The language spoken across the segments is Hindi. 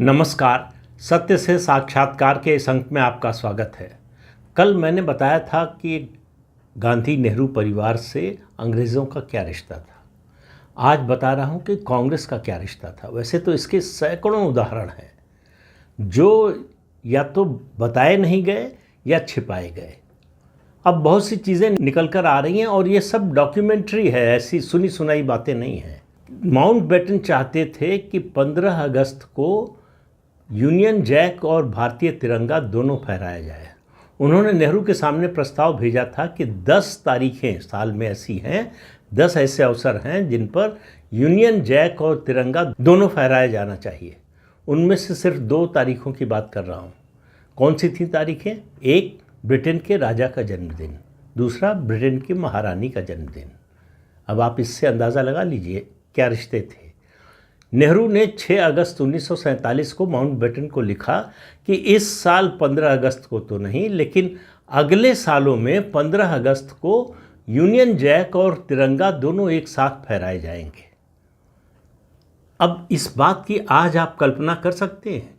नमस्कार। सत्य से साक्षात्कार के इस अंक में आपका स्वागत है। कल मैंने बताया था कि गांधी नेहरू परिवार से अंग्रेज़ों का क्या रिश्ता था। आज बता रहा हूँ कि कांग्रेस का क्या रिश्ता था। वैसे तो इसके सैकड़ों उदाहरण हैं जो या तो बताए नहीं गए या छिपाए गए। अब बहुत सी चीज़ें निकल कर आ रही हैं और ये सब डॉक्यूमेंट्री है, ऐसी सुनी सुनाई बातें नहीं हैं। माउंटबेटन चाहते थे कि 15 अगस्त को यूनियन जैक और भारतीय तिरंगा दोनों फहराया जाए। उन्होंने नेहरू के सामने प्रस्ताव भेजा था कि 10 तारीखें साल में ऐसी हैं, 10 ऐसे अवसर हैं जिन पर यूनियन जैक और तिरंगा दोनों फहराया जाना चाहिए। उनमें से सिर्फ 2 तारीखों की बात कर रहा हूँ। कौन सी थी तारीखें? एक ब्रिटेन के राजा का जन्मदिन, दूसरा ब्रिटेन की महारानी का जन्मदिन। अब आप इससे अंदाज़ा लगा लीजिए क्या रिश्ते थे। नेहरू ने 6 अगस्त 1947 को माउंटबेटन को लिखा कि इस साल 15 अगस्त को तो नहीं, लेकिन अगले सालों में 15 अगस्त को यूनियन जैक और तिरंगा दोनों एक साथ फहराए जाएंगे। अब इस बात की आज आप कल्पना कर सकते हैं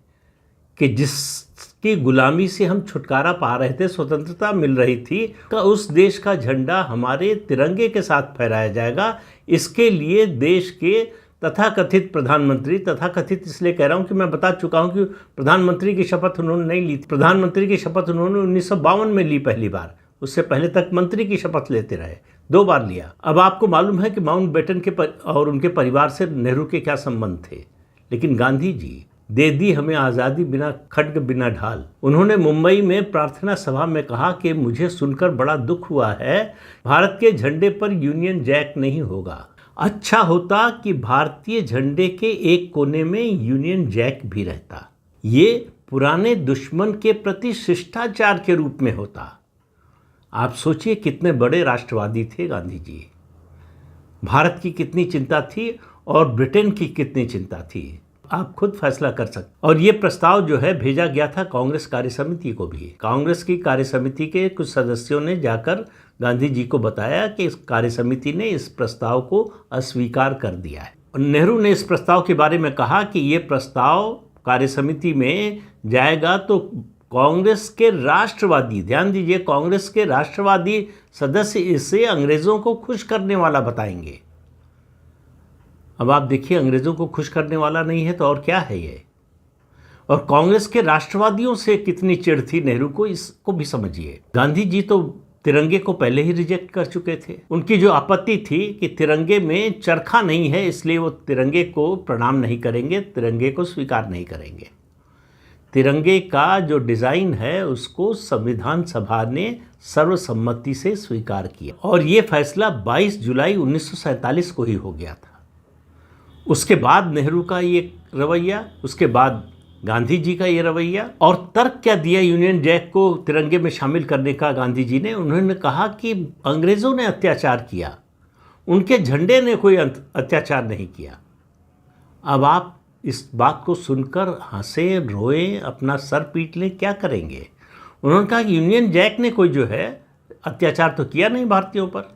कि जिसकी गुलामी से हम छुटकारा पा रहे थे, स्वतंत्रता मिल रही थी, का उस देश का झंडा हमारे तिरंगे के साथ फहराया जाएगा। इसके लिए देश के तथाकथित प्रधानमंत्री, तथाकथित इसलिए कह रहा हूं कि मैं बता चुका हूं कि प्रधानमंत्री की शपथ उन्होंने नहीं ली थी। प्रधानमंत्री की शपथ उन्होंने 1952 में ली पहली बार। उससे पहले तक मंत्री की शपथ लेते रहे, 2 बार लिया। अब आपको मालूम है कि माउंटबेटन के और उनके परिवार से नेहरू के क्या संबंध थे, लेकिन गांधी जी दे दी हमें आज़ादी बिना खड्ग बिना ढाल। उन्होंने मुंबई में प्रार्थना सभा में कहा कि मुझे सुनकर बड़ा दुख हुआ है, भारत के झंडे पर यूनियन जैक नहीं होगा। अच्छा होता कि भारतीय झंडे के एक कोने में यूनियन जैक भी रहता। ये पुराने दुश्मन के प्रति शिष्टाचार के रूप में होता। आप सोचिए कितने बड़े राष्ट्रवादी थे गांधी जी। भारत की कितनी चिंता थी और ब्रिटेन की कितनी चिंता थी, आप खुद फैसला कर सकते। और ये प्रस्ताव जो है भेजा गया था कांग्रेस कार्य समिति को भी। कांग्रेस की कार्य समिति के कुछ सदस्यों ने जाकर गांधी जी को बताया कि इस कार्य समिति ने इस प्रस्ताव को अस्वीकार कर दिया है। और नेहरू ने इस प्रस्ताव के बारे में कहा कि ये प्रस्ताव कार्य समिति में जाएगा तो कांग्रेस के राष्ट्रवादी, ध्यान दीजिए, कांग्रेस के राष्ट्रवादी सदस्य इसे अंग्रेजों को खुश करने वाला बताएंगे। अब आप देखिए, अंग्रेजों को खुश करने वाला नहीं है तो और क्या है ये। और कांग्रेस के राष्ट्रवादियों से कितनी चिढ़ थी नेहरू को, इसको भी समझिए। गांधी जी तो तिरंगे को पहले ही रिजेक्ट कर चुके थे। उनकी जो आपत्ति थी कि तिरंगे में चरखा नहीं है, इसलिए वो तिरंगे को प्रणाम नहीं करेंगे, तिरंगे को स्वीकार नहीं करेंगे। तिरंगे का जो डिज़ाइन है उसको संविधान सभा ने सर्वसम्मति से स्वीकार किया और ये फैसला 22 जुलाई 1947 को ही हो गया था। उसके बाद नेहरू का ये रवैया, उसके बाद गांधी जी का ये रवैया। और तर्क क्या दिया यूनियन जैक को तिरंगे में शामिल करने का गांधी जी ने? उन्होंने कहा कि अंग्रेज़ों ने अत्याचार किया, उनके झंडे ने कोई अत्याचार नहीं किया। अब आप इस बात को सुनकर हंसे, रोए, अपना सर पीट लें, क्या करेंगे? उन्होंने कहा कि यूनियन जैक ने कोई जो है अत्याचार तो किया नहीं भारतीयों पर,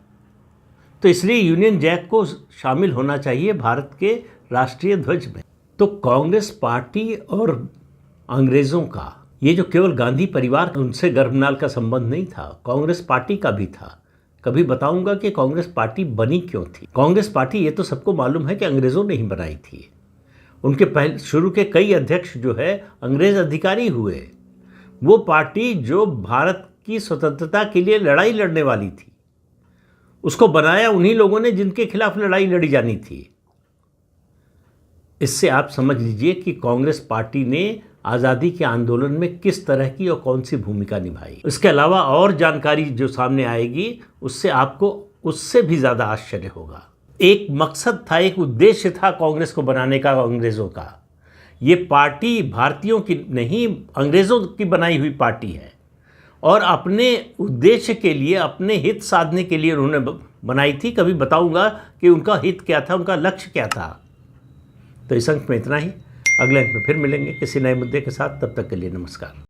तो इसलिए यूनियन जैक को शामिल होना चाहिए भारत के राष्ट्रीय ध्वज में। तो कांग्रेस पार्टी और अंग्रेज़ों का ये जो केवल गांधी परिवार, उनसे गर्भनाल का संबंध नहीं था, कांग्रेस पार्टी का भी था। कभी बताऊंगा कि कांग्रेस पार्टी बनी क्यों थी। कांग्रेस पार्टी ये तो सबको मालूम है कि अंग्रेज़ों ने ही बनाई थी। उनके पहले शुरू के कई अध्यक्ष जो है अंग्रेज़ अधिकारी हुए। वो पार्टी जो भारत की स्वतंत्रता के लिए लड़ाई लड़ने वाली थी, उसको बनाया उन्हीं लोगों ने जिनके खिलाफ लड़ाई लड़ी जानी थी। इससे आप समझ लीजिए कि कांग्रेस पार्टी ने आज़ादी के आंदोलन में किस तरह की और कौन सी भूमिका निभाई। इसके अलावा और जानकारी जो सामने आएगी उससे आपको उससे भी ज़्यादा आश्चर्य होगा। एक मकसद था, एक उद्देश्य था कांग्रेस को बनाने का अंग्रेज़ों का। ये पार्टी भारतीयों की नहीं, अंग्रेज़ों की बनाई हुई पार्टी है और अपने उद्देश्य के लिए, अपने हित साधने के लिए उन्होंने बनाई थी। कभी बताऊंगा कि उनका हित क्या था, उनका लक्ष्य क्या था। तो इस अंक में इतना ही। अगले अंक में फिर मिलेंगे किसी नए मुद्दे के साथ। तब तक के लिए नमस्कार।